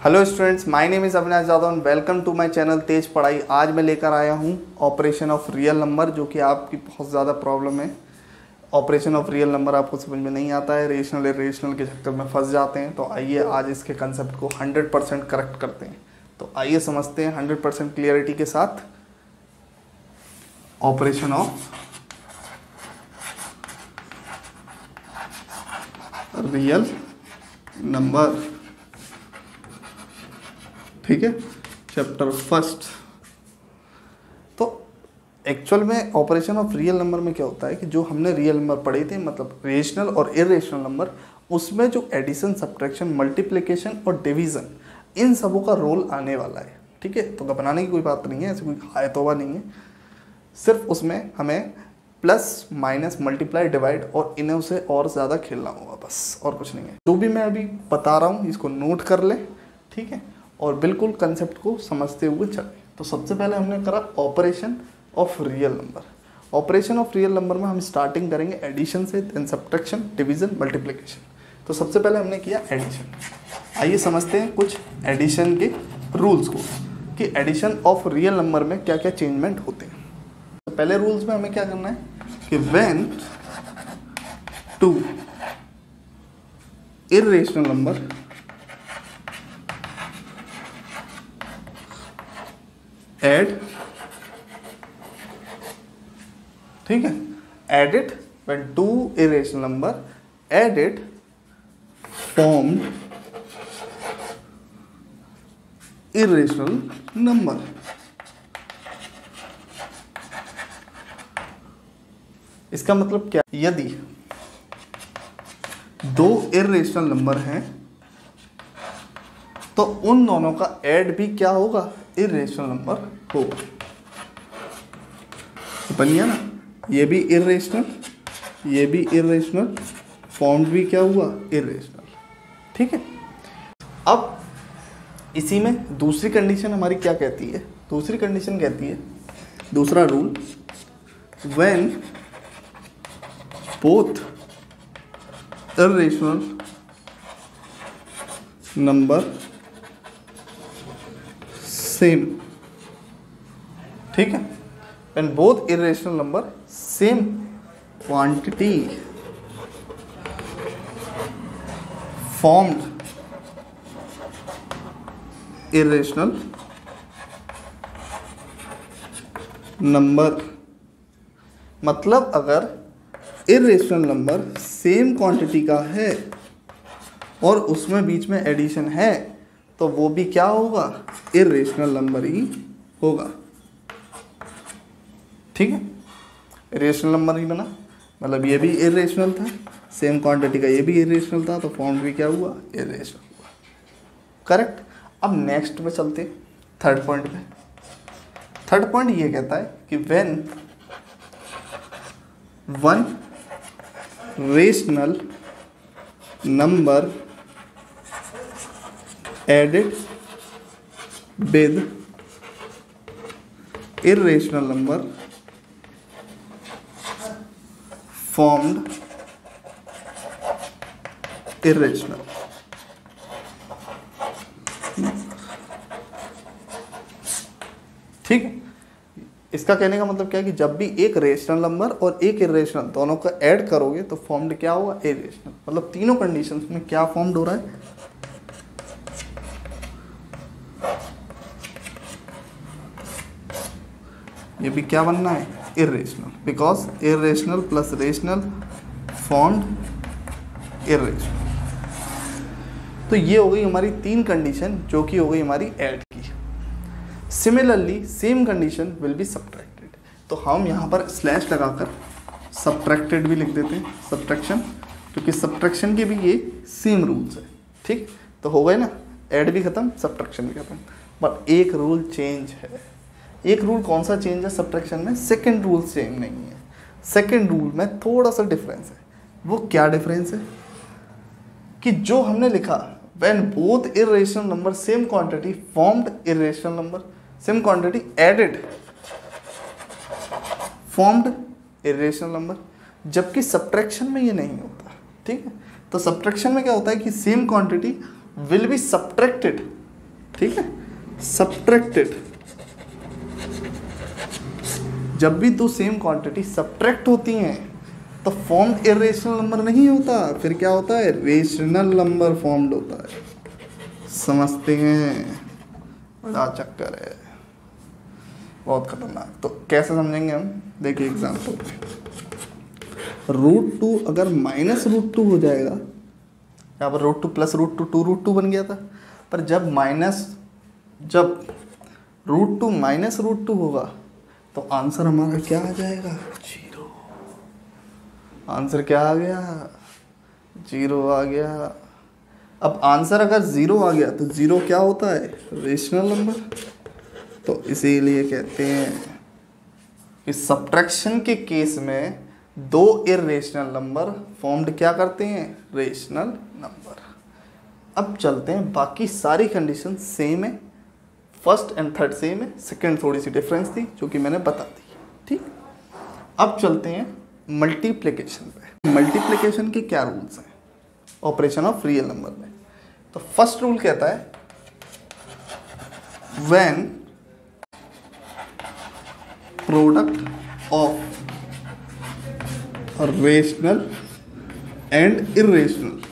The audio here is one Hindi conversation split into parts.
Hello students, my name is Avinash Jadhav and welcome to my channel Tej Padhai. आज मैं लेकर आया हूँ ऑपरेशन ऑफ रियल नंबर, जो कि आपकी बहुत ज़्यादा प्रॉब्लम है। ऑपरेशन ऑफ रियल नंबर आपको समझ में नहीं आता है, रेशनल इरेशनल के चक्कर में फंस जाते हैं। तो आइए आज इसके कंसेप्ट को 100% करेक्ट करते हैं। तो आइए समझते हैं 100% क्लियरिटी के साथ ऑपरेशन ऑफ रियल नंबर। ठीक है, चैप्टर फर्स्ट। तो एक्चुअल में ऑपरेशन ऑफ रियल नंबर में क्या होता है कि जो हमने रियल नंबर पढ़े थे, मतलब रेशनल और इरेशनल नंबर, उसमें जो एडिशन, सब्ट्रैक्शन, मल्टीप्लिकेशन और डिवीज़न, इन सबों का रोल आने वाला है। ठीक है, तो घबराने की कोई बात नहीं है, ऐसे कोई हाय तौबा नहीं है। सिर्फ उसमें हमें प्लस माइनस मल्टीप्लाई डिवाइड और इन्हें से और ज़्यादा खेलना होगा, बस, और कुछ नहीं है। जो भी मैं अभी बता रहा हूँ इसको नोट कर ले, ठीक है, और बिल्कुल कंसेप्ट को समझते हुए चलें। तो सबसे पहले हमने करा operation of real number. Operation of real number में हम स्टार्टिंग करेंगे एडिशन से, देन सब्ट्रैक्शन, डिवीज़न, मल्टीप्लिकेशन। तो सबसे पहले हमने किया एडिशन। आइए समझते हैं कुछ एडिशन के रूल्स को कि एडिशन ऑफ रियल नंबर में क्या क्या चेंजमेंट होते हैं। तो पहले रूल्स में हमें क्या करना है कि when two irrational number add, ठीक है, added when two irrational number added formed irrational number. इसका मतलब क्या, यदि दो इरेशनल नंबर हैं तो उन दोनों का ऐड भी क्या होगा, इरेशनल नंबर होगा। बन गया ना, ये भी इरेशनल, ये भी इरेशनल, फॉर्म्ड भी क्या हुआ, इरेशनल। ठीक है, अब इसी में दूसरी कंडीशन हमारी क्या कहती है, दूसरी कंडीशन कहती है, दूसरा rule, when both irrational number same, ठीक है, and both irrational number same quantity formed irrational number. मतलब अगर इरेशनल नंबर सेम क्वांटिटी का है और उसमें बीच में एडिशन है तो वो भी क्या होगा, इरेशनल नंबर ही होगा। ठीक है, इरेशनल नंबर ही बना, मतलब ये भी इरेशनल था, सेम क्वांटिटी का ये भी इरेशनल था, तो फॉर्म भी क्या हुआ, इरेशनल हुआ। करेक्ट। अब नेक्स्ट पे चलते, थर्ड पॉइंट पे। थर्ड पॉइंट ये कहता है कि when one rational number added with irrational number formed irrational। ठीक है, इसका कहने का मतलब क्या है कि जब भी एक रेशनल नंबर और एक इरेशनल दोनों का ऐड करोगे तो फॉर्म्ड क्या होगा, इरेशनल। मतलब तीनों कंडीशंस में क्या फॉर्म्ड हो रहा है, ये भी क्या बनना है, irrational, because irrational plus rational formed irrational. तो ये हो गई हमारी तीन कंडीशन, जो कि हो गई हमारी ऐड की। Similarly same condition will be subtracted. तो हम यहाँ पर स्लैश लगाकर सब्ट्रैक्टेड भी लिख देते हैं, सब्ट्रैक्शन, क्योंकि सब्ट्रैक्शन के भी ये सेम रूल्स है। ठीक, तो हो गए ना, ऐड भी खत्म, सब्ट्रैक्शन भी खत्म। बट एक रूल चेंज है। एक रूल कौन सा चेंज है सब्ट्रैक्शन में, सेकंड रूल सेम नहीं है। सेकंड रूल में थोड़ा सा डिफरेंस है। वो क्या डिफरेंस है कि जो हमने लिखा when both irrational number same quantity formed irrational number, same quantity added formed irrational number, जबकि सब्ट्रैक्शन में ये नहीं होता। ठीक है, तो सब्ट्रैक्शन में क्या होता है कि same quantity will be subtracted ठीक है। सब्ट्रैक्टेड, जब भी दो सेम क्वांटिटी सब्ट्रैक्ट होती हैं तो फॉर्म्ड इरेशनल नंबर नहीं होता, फिर क्या होता है, रेशनल नंबर फॉर्म्ड होता है। समझते हैं, बड़ा चक्कर है, बहुत खतरनाक। तो कैसे समझेंगे हम, देखिए एग्जाम्पल में, √2 अगर -√2 हो जाएगा, यहाँ पर √2 + √2 2√2 बन गया था, पर जब √2 -√2 होगा तो आंसर हमारा क्या आ जाएगा, 0। आंसर क्या आ गया, 0 आ गया। अब आंसर अगर 0 आ गया तो 0 क्या होता है, रेशनल नंबर। तो इसीलिए कहते हैं इस सब्ट्रैक्शन के केस में दो इरेशनल नंबर फॉर्म्ड क्या करते हैं, रेशनल नंबर। अब चलते हैं, बाकी सारी कंडीशन सेम है, फर्स्ट एंड थर्ड सेम है, सेकंड थोड़ी सी डिफरेंस थी जो कि मैंने बता दी। ठीक, अब चलते हैं मल्टीप्लिकेशन पे। मल्टीप्लिकेशन के क्या रूल्स हैं ऑपरेशन ऑफ रियल नंबर में। तो फर्स्ट रूल कहता है when product of rational and irrational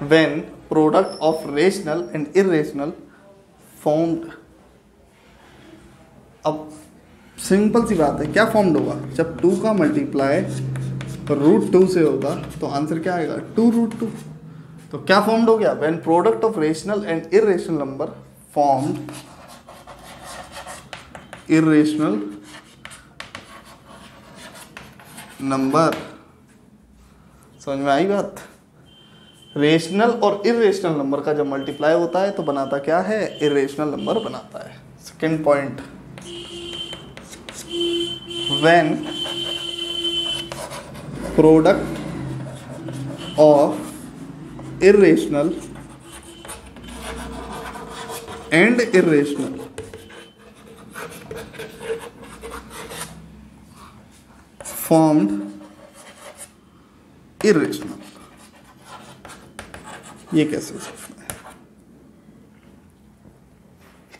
when product of rational and irrational formed। अब सिंपल सी बात है, क्या फॉर्म्ड होगा, जब 2 का मल्टीप्लाई √2 से होगा तो आंसर क्या आएगा, 2√2। तो क्या फॉर्म्ड हो गया, when product of rational and irrational number formed irrational number। समझ में आई बात। रेशनल और इरेशनल नंबर का जब मल्टीप्लाई होता है तो बनाता क्या है, इरेशनल नंबर बनाता है। Second point, when product of irrational and irrational formed irrational. ये कैसे हो सकता है,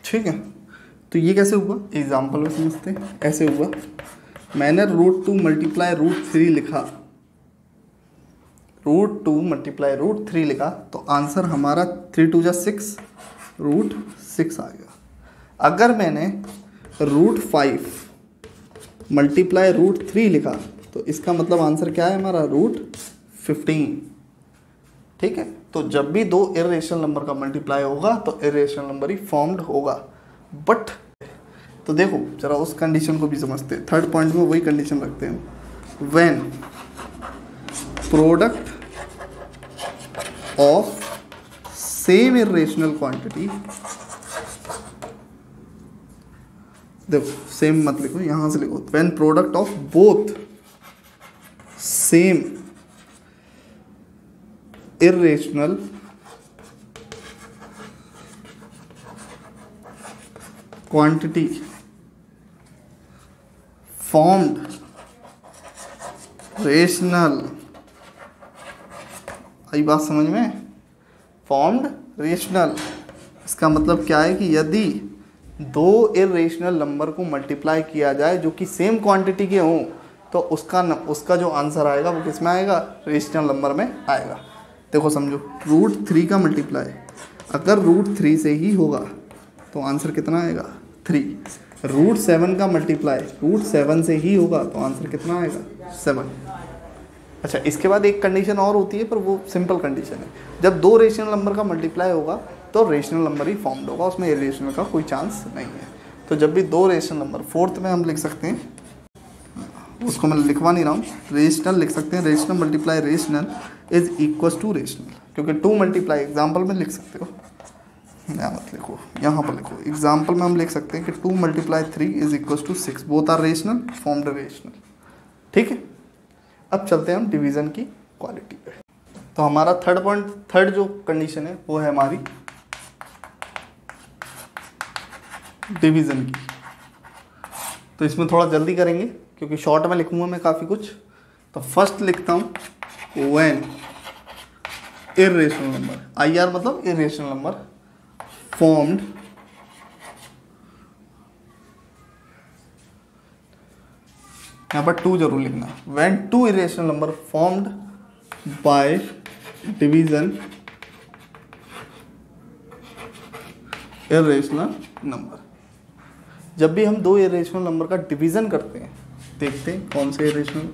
ठीक है। तो ये कैसे हुआ, एग्जाम्पल में समझते हैं। ऐसे हुआ, मैंने √2 मल्टीप्लाई √3 लिखा, √2 मल्टीप्लाई √3 लिखा तो आंसर हमारा 3×2 = 6, √6 आ गया। अगर मैंने √5 मल्टीप्लाई √3 लिखा तो इसका मतलब आंसर क्या है हमारा, √15। ठीक है। तो जब भी दो इरेशनल नंबर का मल्टीप्लाई होगा तो इरेशनल नंबर ही फॉर्म्ड होगा। बट तो देखो जरा उस कंडीशन को भी समझते हैं। थर्ड पॉइंट में वही कंडीशन रखते हैं, when product of same irrational quantity, देखो सेम मत लिखो, यहां से लिखो, when product of both same irrational quantity formed rational। आई बात समझ में, formed rational इसका मतलब क्या है कि यदि दो इरेशनल नंबर को मल्टीप्लाई किया जाए जो कि सेम क्वांटिटी के हों तो उसका जो आंसर आएगा वो किस में आएगा, रेशनल नंबर में आएगा। देखो समझो, √3 का मल्टीप्लाई अगर √3 से ही होगा तो आंसर कितना आएगा, 3। √7 का मल्टीप्लाई √7 से ही होगा तो आंसर कितना आएगा, 7। अच्छा, इसके बाद एक कंडीशन और होती है पर वो सिंपल कंडीशन है, जब दो रेशनल नंबर का मल्टीप्लाई होगा तो रेशनल नंबर ही फॉर्म्ड होगा, उसमें इरेशनल का कोई चांस नहीं है। तो जब भी दो रेशनल नंबर, फोर्थ में हम लिख सकते हैं, उसको मैं लिखवा नहीं रहा हूँ, रेशनल लिख सकते हैं, rational multiply rational is equal to rational, क्योंकि 2 मल्टीप्लाई एग्जाम्पल में लिख सकते हो, यहाँ मत लिखो, यहाँ पर लिखो। एग्जाम्पल में हम लिख सकते हैं कि 2 × 3 is equal to 6, both are rational, formed rational. ठीक है। अब चलते हैं हम डिवीज़न की क्वालिटी पे। तो हमारा थर्ड जो कंडीशन है वो है हमारी डिवीज़न की। तो इसमें थोड़ा जल्दी करेंगे क्योंकि शॉर्ट में लिखूंगा मैं काफ़ी कुछ। तो फर्स्ट लिखता हूँ, व्हेन इरेशनल नंबर, IR मतलब इरेशनल नंबर, फॉर्म्ड यहाँ पर 2 जरूर लिखना, when 2 irrational number formed by division irrational number. जब भी हम 2 इरेशनल नंबर का डिवीजन करते हैं, देखते हैं कौन से इरेशनल,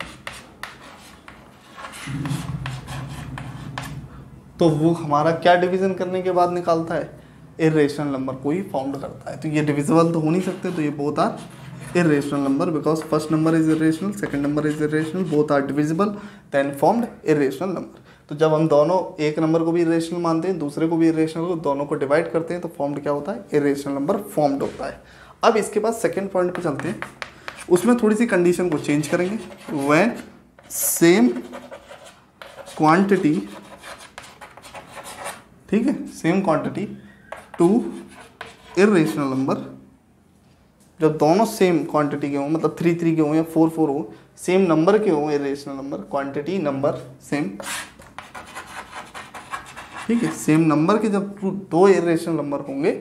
तो वो हमारा क्या डिवीजन करने के बाद निकालता है, इरेशनल नंबर को ही फाउंड करता है। तो ये डिविजिबल तो हो नहीं सकते, तो ये both are irrational number because first number is irrational, second number is irrational, both are divisible, then formed irrational number. तो जब हम दोनों एक नंबर को भी इरेशनल मानते हैं, दूसरे को भी इरेशनल, को दोनों को डिवाइड करते हैं, तो फॉर्म्ड क्या होता है, इरेशनल नंबर फॉर्म्ड होता है। अब इसके बाद सेकेंड पॉइंट पे चलते हैं, उसमें थोड़ी सी कंडीशन को चेंज करेंगे। व्हेन सेम क्वांटिटी, ठीक है, सेम क्वांटिटी 2 इरेशनल नंबर, जब दोनों सेम क्वांटिटी के हों, मतलब 3 3 के हों या 4 4 हो, सेम नंबर के हों irrational number, quantity number same, ठीक है, सेम नंबर के जब 2 इरेशनल नंबर होंगे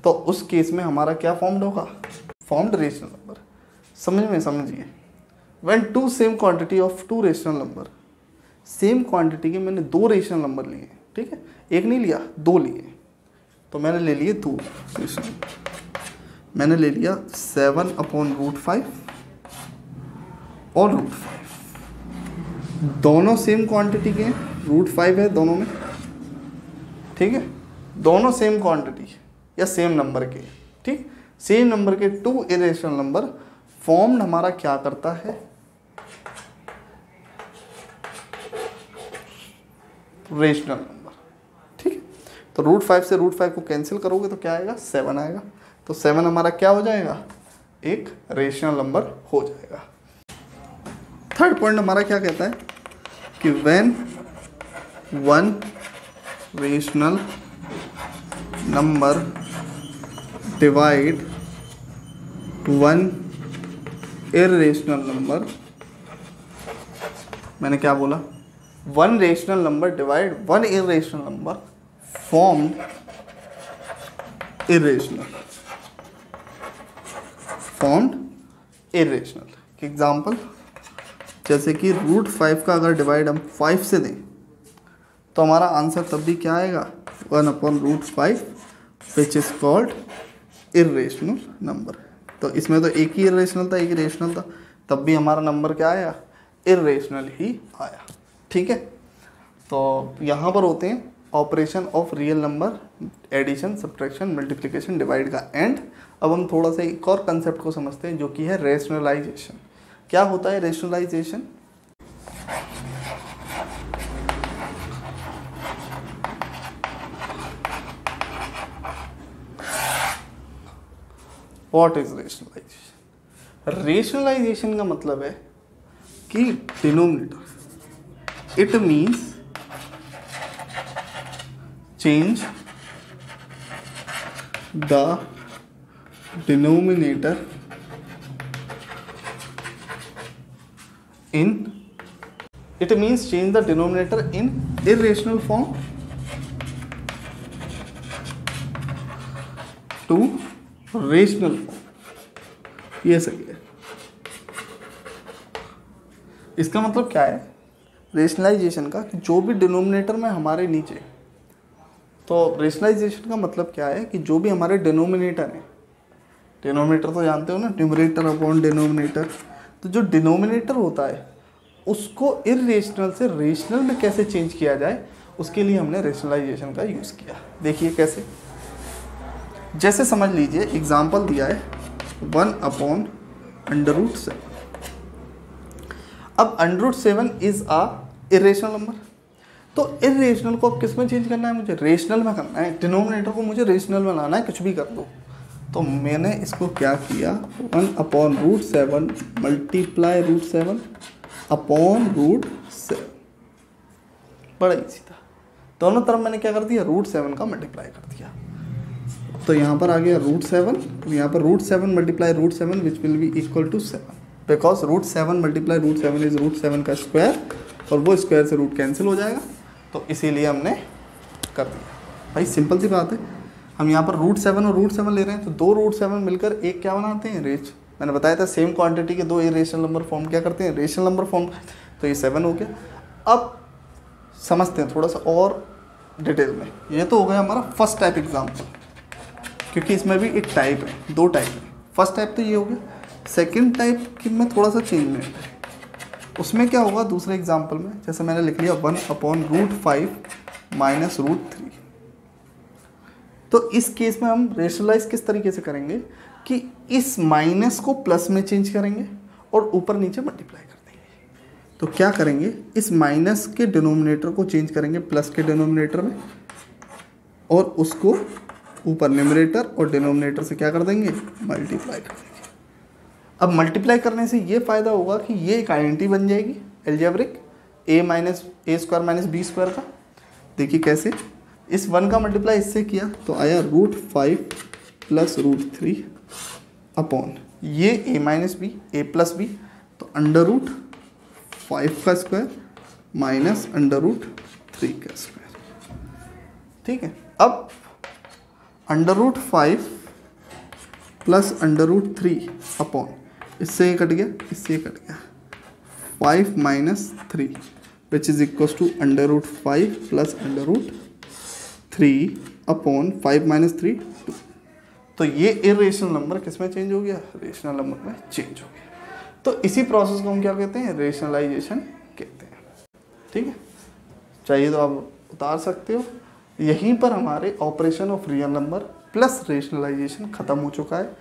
तो उस केस में हमारा क्या फॉर्म्ड होगा, फॉर्म्ड रेशनल नंबर। समझ में, समझिए, when 2 same quantity of 2 rational number, same quantity के मैंने 2 रेशनल नंबर लिए, ठीक है, एक नहीं लिया, 2 लिए, तो मैंने ले लिए 2 रेशनल, मैंने ले लिया 7/√5 और √5, दोनों सेम क्वांटिटी के, √5 है दोनों में, ठीक है, दोनों सेम क्वांटिटी या सेम नंबर के, ठीक, सेम नंबर के 2 इरेशनल नंबर फॉर्म्ड हमारा क्या करता है, रेशनल नंबर, ठीक है। तो √5 से √5 को कैंसिल करोगे तो क्या आएगा, 7 आएगा, तो 7 हमारा क्या हो जाएगा, एक रेशनल नंबर हो जाएगा। थर्ड पॉइंट हमारा क्या कहता है कि when 1 rational number divide 1 irrational number, मैंने क्या बोला, 1 rational number divide 1 irrational number formed irrational, formed irrational. Example, जैसे कि √5 का अगर डिवाइड हम 5 से दें तो हमारा आंसर तब भी क्या आएगा, 1/√5 which is called irrational number. तो इसमें तो एक ही इरेशनल था, एक रेशनल था, तब भी हमारा नंबर क्या आया, इरेशनल ही आया, ठीक है। तो यहाँ पर होते हैं operation of real number, addition, subtraction, multiplication, divide का एंड। अब हम थोड़ा सा एक और कंसेप्ट को समझते हैं जो कि है रेशनलाइजेशन। क्या होता है rationalization? What is rationalization? Rationalization का मतलब है कि denominator, it means change the denominator in, it means change the denominator in irrational form to rational form। ये सही है। इसका मतलब क्या है रेशनलाइजेशन का, कि जो भी डिनोमिनेटर में हमारे नीचे, तो रेशनलाइजेशन का मतलब क्या है कि जो भी हमारे डिनोमिनेटर है, डिनोमिनेटर तो जानते हो ना, न्यूमरेटर अपॉन डिनोमिनेटर, तो जो डिनोमिनेटर होता है उसको इरेशनल से रेशनल में कैसे चेंज किया जाए, उसके लिए हमने रेशनलाइजेशन का यूज़ किया। देखिए कैसे, जैसे समझ लीजिए एग्जांपल दिया है 1/√7। अब √7 इज अ इरेशनल नंबर, तो इरेशनल को अब किस में चेंज करना है, मुझे रेशनल में करना है। डिनोमिनेटर को मुझे रेशनल में लाना है, कुछ भी कर दो। तो मैंने इसको क्या किया, 1/√7 मल्टीप्लाई √7 अपॉन √7, बड़ा इजी था। दोनों तरफ मैंने क्या कर दिया, √7 का मल्टीप्लाई कर दिया। तो यहाँ पर आ गया √7, यहाँ पर √7 multiply √7 which will be equal to 7, because √7 multiply √7 is √7 का स्क्वायर, और वो स्क्वायर से रूट कैंसिल हो जाएगा। तो इसीलिए हमने कर दिया। भाई सिंपल सी बात है, हम यहाँ पर √7 और √7 ले रहे हैं, तो 2 √7 मिलकर एक क्या बनाते हैं, रेज। मैंने बताया था सेम क्वांटिटी के 2 इरेशनल नंबर फॉर्म क्या करते हैं, रेशनल नंबर फॉर्म। तो ये 7 हो गया। अब समझते हैं थोड़ा सा और डिटेल में। ये तो हो गया हमारा फर्स्ट टाइप एग्जाम्पल, क्योंकि इसमें भी एक टाइप है, 2 टाइप है। फर्स्ट टाइप तो ये हो गया। सेकेंड टाइप की में थोड़ा सा चेंज है। उसमें क्या होगा दूसरे एग्जाम्पल में, जैसे मैंने लिख लिया 1/√5 माइनस √3। तो इस केस में हम रेशनलाइज किस तरीके से करेंगे कि इस माइनस को प्लस में चेंज करेंगे और ऊपर नीचे मल्टीप्लाई कर देंगे। तो क्या करेंगे, इस माइनस के डिनोमिनेटर को चेंज करेंगे प्लस के डिनोमिनेटर में, और उसको ऊपर न्यूमरेटर और डिनोमिनेटर से क्या कर देंगे, मल्टीप्लाई कर देंगे। अब मल्टीप्लाई करने से ये फ़ायदा होगा कि ये एक आइडेंटिटी बन जाएगी एल्जेब्रिक a² - b² का। देखिए कैसे, इस 1 का मल्टीप्लाई इससे किया तो आया √5 + √3 अपॉन ये a - b, a + b, तो √5 का स्क्वायर माइनस √3 का स्क्वायर। ठीक है, अब √5 + √3 अपॉन, इससे ये कट गया, इससे ये कट गया, 5 - 3 which is equal to √5 + √3 upon 5 - 3 2। तो ये इरेशनल नंबर किस में चेंज हो गया, रेशनल नंबर में चेंज हो गया। तो इसी प्रोसेस को हम क्या कहते हैं, रेशनलाइजेशन कहते हैं। ठीक है, चाहिए तो आप उतार सकते हो। यहीं पर हमारे operation of real number plus rationalization खत्म हो चुका है।